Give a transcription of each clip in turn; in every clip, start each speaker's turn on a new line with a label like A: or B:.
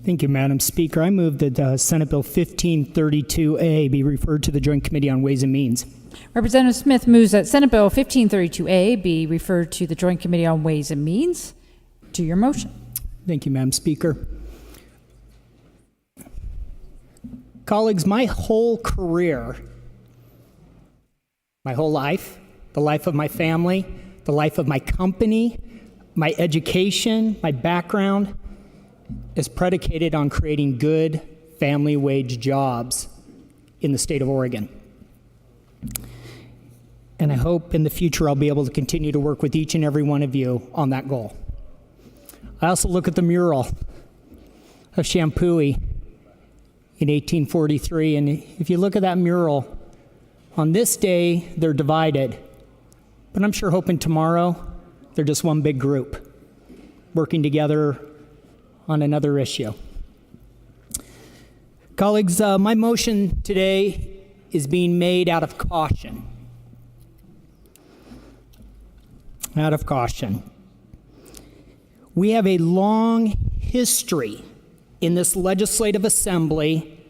A: Thank you, Madam Speaker. I move that Senate Bill 1532A be referred to the Joint Committee on Ways and Means.
B: Representative Smith moves that Senate Bill 1532A be referred to the Joint Committee on Ways and Means. To your motion.
A: Thank you, Madam Speaker. Colleagues, my whole career, my whole life, the life of my family, the life of my company, my education, my background, is predicated on creating good family wage jobs in the state of Oregon. And I hope in the future I'll be able to continue to work with each and every one of you on that goal. I also look at the mural of Shampooey in 1843, and if you look at that mural, on this day they're divided, but I'm sure hoping tomorrow they're just one big group working together on another issue. Colleagues, my motion today is being made out of caution. Out of caution. We have a long history in this legislative assembly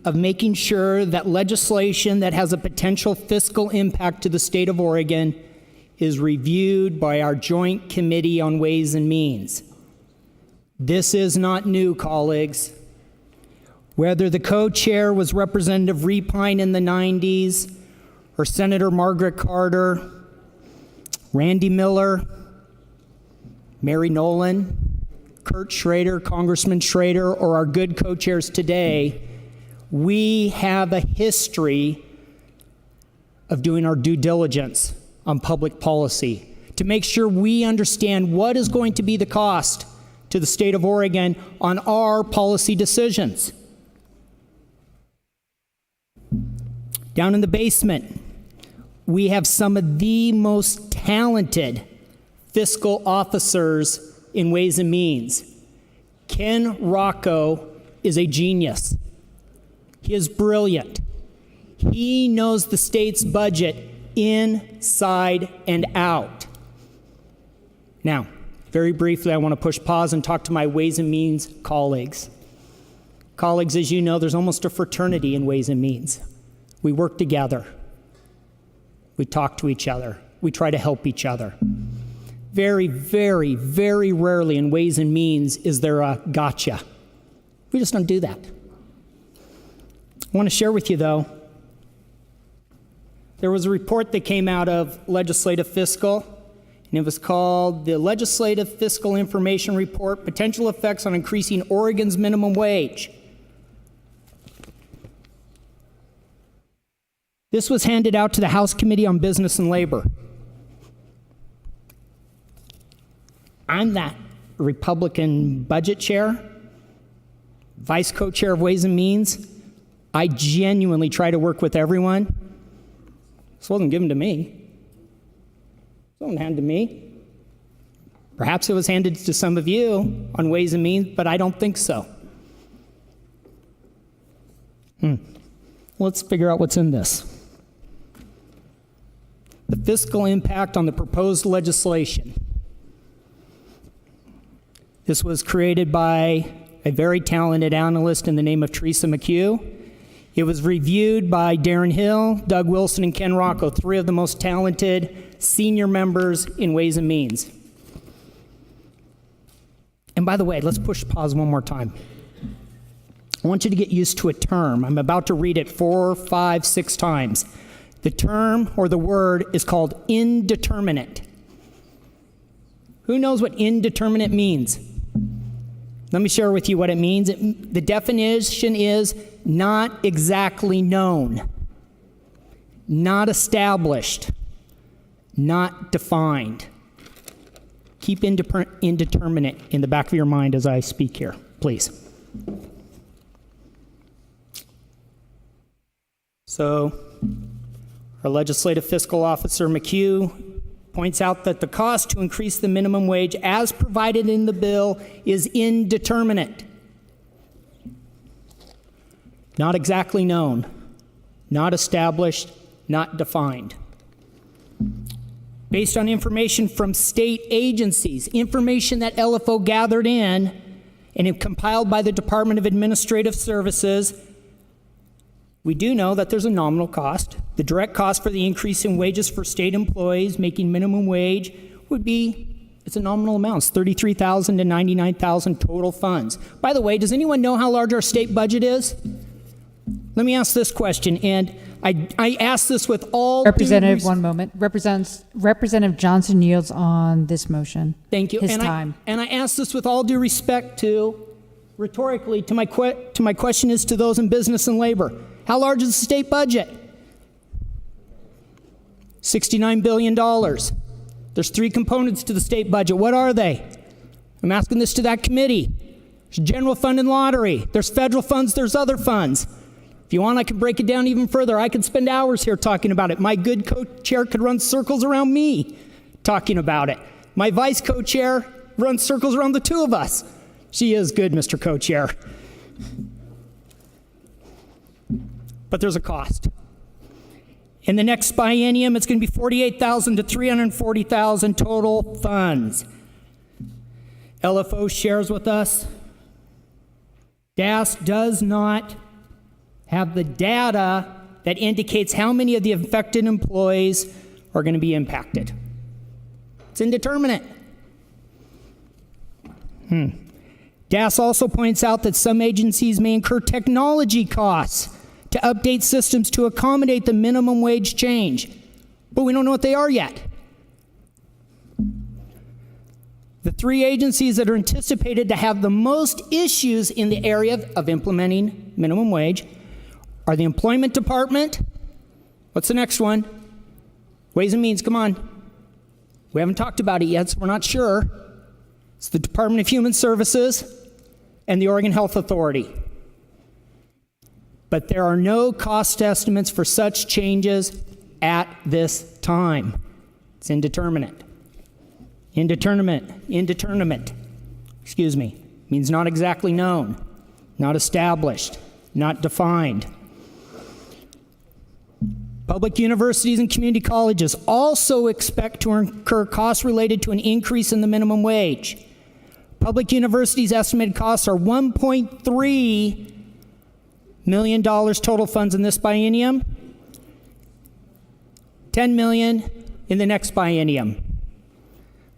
A: of making sure that legislation that has a potential fiscal impact to the state of Oregon is reviewed by our Joint Committee on Ways and Means. This is not new, colleagues. Whether the co-chair was Representative Repine in the 90s, or Senator Margaret Carter, Randy Miller, Mary Nolan, Kurt Schrader, Congressman Schrader, or our good co-chairs today, we have a history of doing our due diligence on public policy to make sure we understand what is going to be the cost to the state of Oregon on our policy decisions. Down in the basement, we have some of the most talented fiscal officers in Ways and Means. Ken Rocco is a genius. He is brilliant. He knows the state's budget inside and out. Now, very briefly, I want to push pause and talk to my Ways and Means colleagues. Colleagues, as you know, there's almost a fraternity in Ways and Means. We work together. We talk to each other. We try to help each other. Very, very, very rarely in Ways and Means is there a gotcha. We just don't do that. I want to share with you, though, there was a report that came out of Legislative Fiscal, and it was called the Legislative Fiscal Information Report, Potential Effects on Increasing Oregon's Minimum Wage. This was handed out to the House Committee on Business and Labor. I'm that Republican budget chair, vice co-chair of Ways and Means. I genuinely try to work with everyone. This wasn't given to me. It wasn't handed to me. Perhaps it was handed to some of you on Ways and Means, but I don't think so. Let's figure out what's in this. The fiscal impact on the proposed legislation. This was created by a very talented analyst in the name of Teresa McHugh. It was reviewed by Darren Hill, Doug Wilson, and Ken Rocco, three of the most talented senior members in Ways and Means. And by the way, let's push pause one more time. I want you to get used to a term. I'm about to read it 4, 5, 6 times. The term or the word is called indeterminate. Who knows what indeterminate means? Let me share with you what it means. The definition is not exactly known, not established, not defined. Keep indeterminate in the back of your mind as I speak here, please. So, our Legislative Fiscal Officer McHugh points out that the cost to increase the minimum wage as provided in the bill is indeterminate. Not exactly known, not established, not defined. Based on information from state agencies, information that LFO gathered in, and if compiled by the Department of Administrative Services, we do know that there's a nominal cost. The direct cost for the increase in wages for state employees making minimum wage would be, it's a nominal amount. It's $33,000 to $99,000 total funds. By the way, does anyone know how large our state budget is? Let me ask this question, and I ask this with all
B: Representative, one moment. Representative Johnson yields on this motion.
A: Thank you.
B: His
A: and
B: time.
A: I ask this with all due respect to, rhetorically, to my question is to those in business and labor. How large is the state budget? $69 billion. There's three components to the state budget. What are they? I'm asking this to that committee. There's general fund and lottery. There's federal funds. There's other funds. If you want, I can break it down even further. I could spend hours here talking about it. My good co-chair could run circles around me talking about it. My vice co-chair runs circles around the two of us. She is good, Mr. Co-chair. But there's a cost. In the next biennium, it's going to be $48,000 to $340,000 total funds. LFO shares with us. DAS does not have the data that indicates how many of the affected employees are going to be impacted. It's indeterminate. DAS also points out that some agencies may incur technology costs to update systems to accommodate the minimum wage change, but we don't know what they are yet. The three agencies that are anticipated to have the most issues in the area of implementing minimum wage are the Employment Department. What's the next one? Ways and Means, come on. We haven't talked about it yet, so we're not sure. It's the Department of Human Services and the Oregon Health Authority. But there are no cost estimates for such changes at this time. It's indeterminate. Indeterminate. Excuse me. Means not exactly known, not established, not defined. Public universities and community colleges also expect to incur costs related to an increase in the minimum wage. Public universities' estimated costs are $1.3 million total funds in this biennium, $10 million in the next biennium.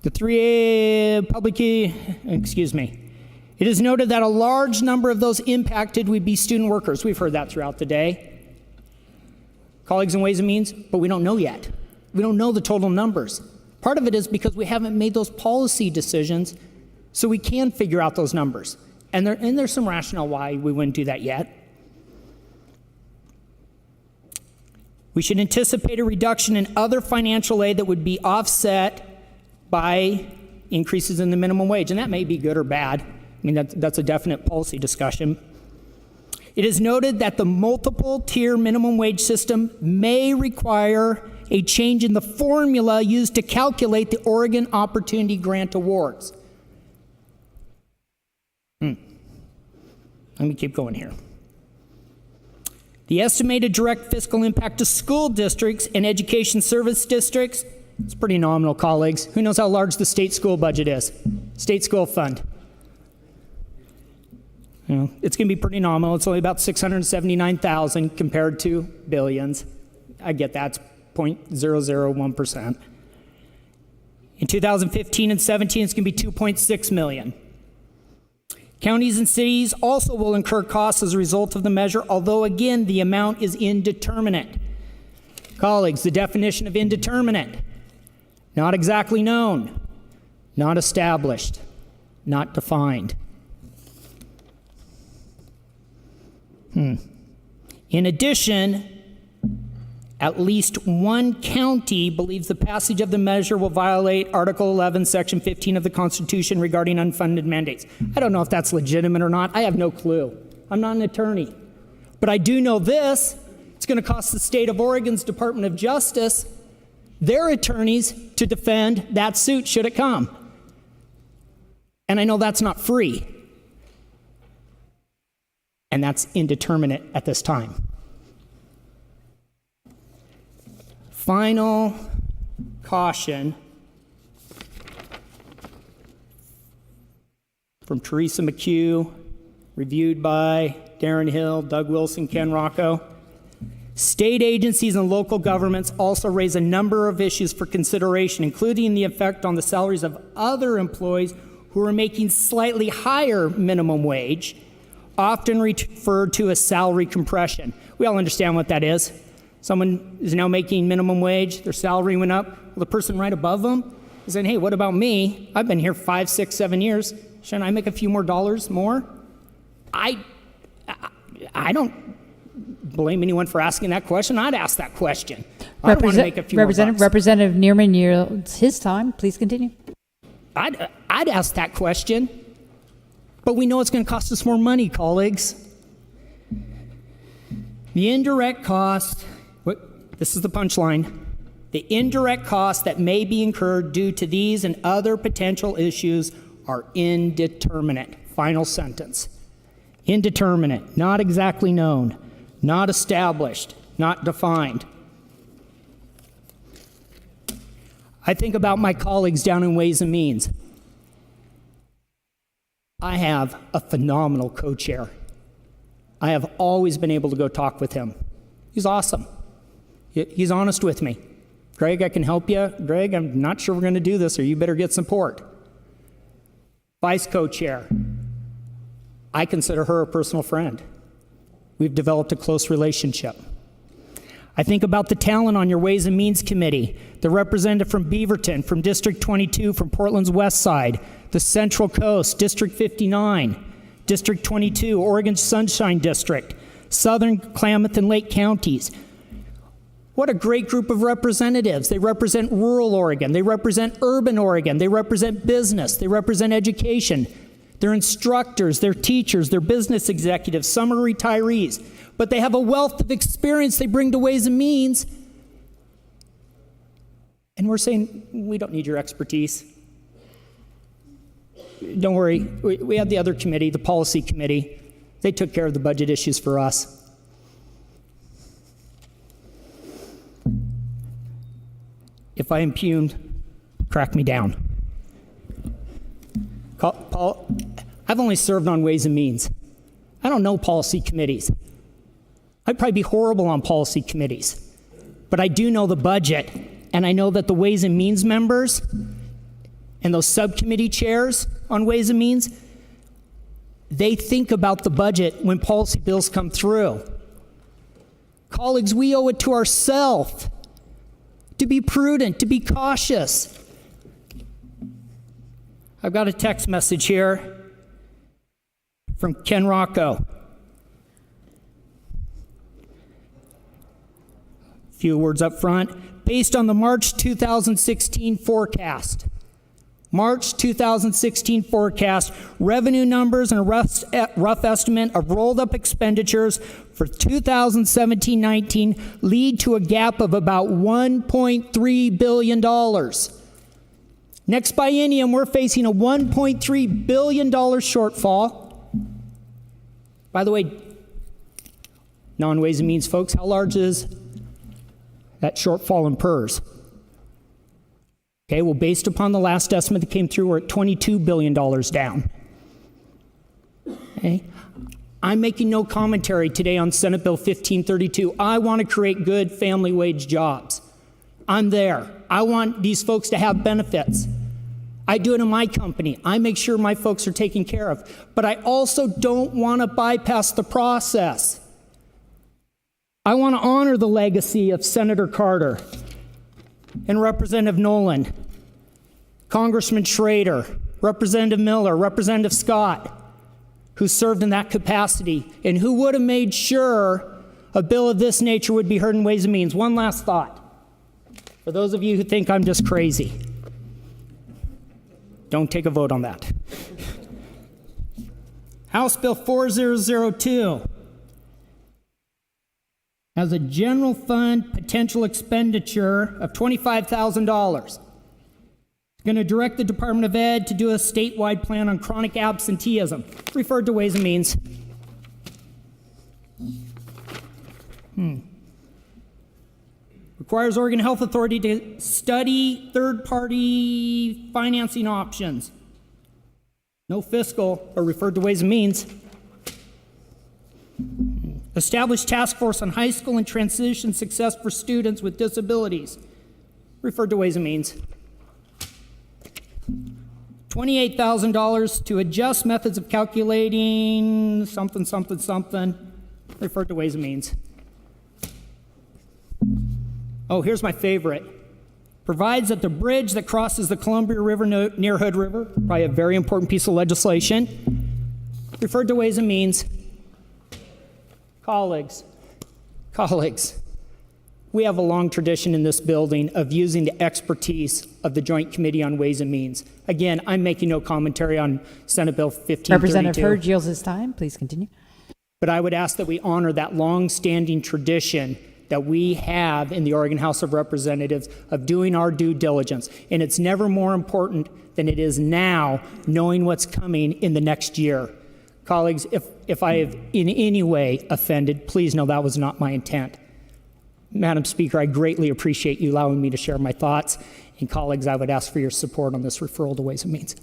A: The three It is noted that a large number of those impacted would be student workers. We've heard that throughout the day. Colleagues in Ways and Means, but we don't know yet. We don't know the total numbers. Part of it is because we haven't made those policy decisions, so we can figure out those numbers. And there's some rationale why we wouldn't do that yet. We should anticipate a reduction in other financial aid that would be offset by increases in the minimum wage, and that may be good or bad. I mean, that's a definite policy discussion. It is noted that the multiple tier minimum wage system may require a change in the formula used to calculate the Oregon Opportunity Grant Awards. Let me keep going here. The estimated direct fiscal impact to school districts and education service districts, it's pretty nominal, colleagues. Who knows how large the state school budget is? State school fund. You know, it's going to be pretty nominal. It's only about 679,000 compared to billions. I get that. It's 0.001%. In 2015 and 17, it's going to be 2.6 million. Counties and cities also will incur costs as a result of the measure, although, again, the amount is indeterminate. Colleagues, the definition of indeterminate: not exactly known, not established, not defined. In addition, at least one county believes the passage of the measure will violate Article 11, Section 15 of the Constitution regarding unfunded mandates. I don't know if that's legitimate or not. I have no clue. I'm not an attorney. But I do know this: it's going to cost the state of Oregon's Department of Justice their attorneys to defend that suit should it come. And I know that's not free. And that's indeterminate at this time. Final caution. from Teresa McHugh, reviewed by Darren Hill, Doug Wilson, Ken Rocco. State agencies and local governments also raise a number of issues for consideration, including the effect on the salaries of other employees who are making slightly higher minimum wage, often referred to as salary compression. We all understand what that is. Someone is now making minimum wage, their salary went up. Well, the person right above them is saying, hey, what about me? I've been here 5, 6, 7 years. Shouldn't I make a few more dollars more? I don't blame anyone for asking that question. I'd ask that question. I want to make a few more bucks.
B: Representative Neerman yields his time. Please continue.
A: I'd ask that question, but we know it's going to cost us more money, colleagues. The indirect cost, this is the punchline, the indirect costs that may be incurred due to these and other potential issues are indeterminate. Final sentence. Indeterminate, not exactly known, not established, not defined. I think about my colleagues down in Ways and Means. I have a phenomenal co-chair. I have always been able to go talk with him. He's awesome. He's honest with me. Greg, I can help you. Greg, I'm not sure we're going to do this, or you better get support. Vice co-chair. I consider her a personal friend. We've developed a close relationship. I think about the talent on your Ways and Means Committee, the representative from Beaverton, from District 22, from Portland's West Side, the Central Coast, District 59, District 22, Oregon Sunshine District, Southern Klamath and Lake counties. What a great group of representatives. They represent rural Oregon. They represent urban Oregon. They represent business. They represent education. They're instructors, they're teachers, they're business executives, some are retirees, but they have a wealth of experience they bring to Ways and Means. And we're saying, we don't need your expertise. Don't worry, we have the other committee, the policy committee. They took care of the budget issues for us. If I impugned, crack me down. Paul, I've only served on Ways and Means. I don't know policy committees. I'd probably be horrible on policy committees. But I do know the budget, and I know that the Ways and Means members and those subcommittee chairs on Ways and Means, they think about the budget when policy bills come through. Colleagues, we owe it to ourselves to be prudent, to be cautious. I've got a text message here from Ken Rocco. A few words up front. Based on the March 2016 forecast, revenue numbers and a rough estimate of rolled up expenditures for 2017-19 lead to a gap of about $1.3 billion. Next biennium, we're facing a $1.3 billion shortfall. By the way, non-Ways and Means folks, how large is that shortfall in PERS? Okay, well, based upon the last estimate that came through, we're at $22 billion down. Okay? I'm making no commentary today on Senate Bill 1532. I want to create good family wage jobs. I'm there. I want these folks to have benefits. I do it in my company. I make sure my folks are taken care of. But I also don't want to bypass the process. I want to honor the legacy of Senator Carter and Representative Nolan, Congressman Schrader, Representative Miller, Representative Scott, who served in that capacity and who would have made sure a bill of this nature would be heard in Ways and Means. One last thought. For those of you who think I'm just crazy, don't take a vote on that. House Bill 4002 has a general fund potential expenditure of $25,000. It's going to direct the Department of Ed to do a statewide plan on chronic absenteeism, referred to Ways and Means. Requires Oregon Health Authority to study third-party financing options. No fiscal, or referred to Ways and Means. Establish task force on high school and transition success for students with disabilities. Referred to Ways and Means. $28,000 to adjust methods of calculating something, something, something. Referred to Ways and Means. Oh, here's my favorite. Provides that the bridge that crosses the Columbia River near Hood River, probably a very important piece of legislation. Referred to Ways and Means. Colleagues, we have a long tradition in this building of using the expertise of the Joint Committee on Ways and Means. Again, I'm making no commentary on Senate Bill 1532.
B: Representative Hurd yields his time. Please continue.
A: But I would ask that we honor that long-standing tradition that we have in the Oregon House of Representatives of doing our due diligence. And it's never more important than it is now, knowing what's coming in the next year. Colleagues, if I have in any way offended, please know that was not my intent. Madam Speaker, I greatly appreciate you allowing me to share my thoughts. And colleagues, I would ask for your support on this referral to Ways and Means.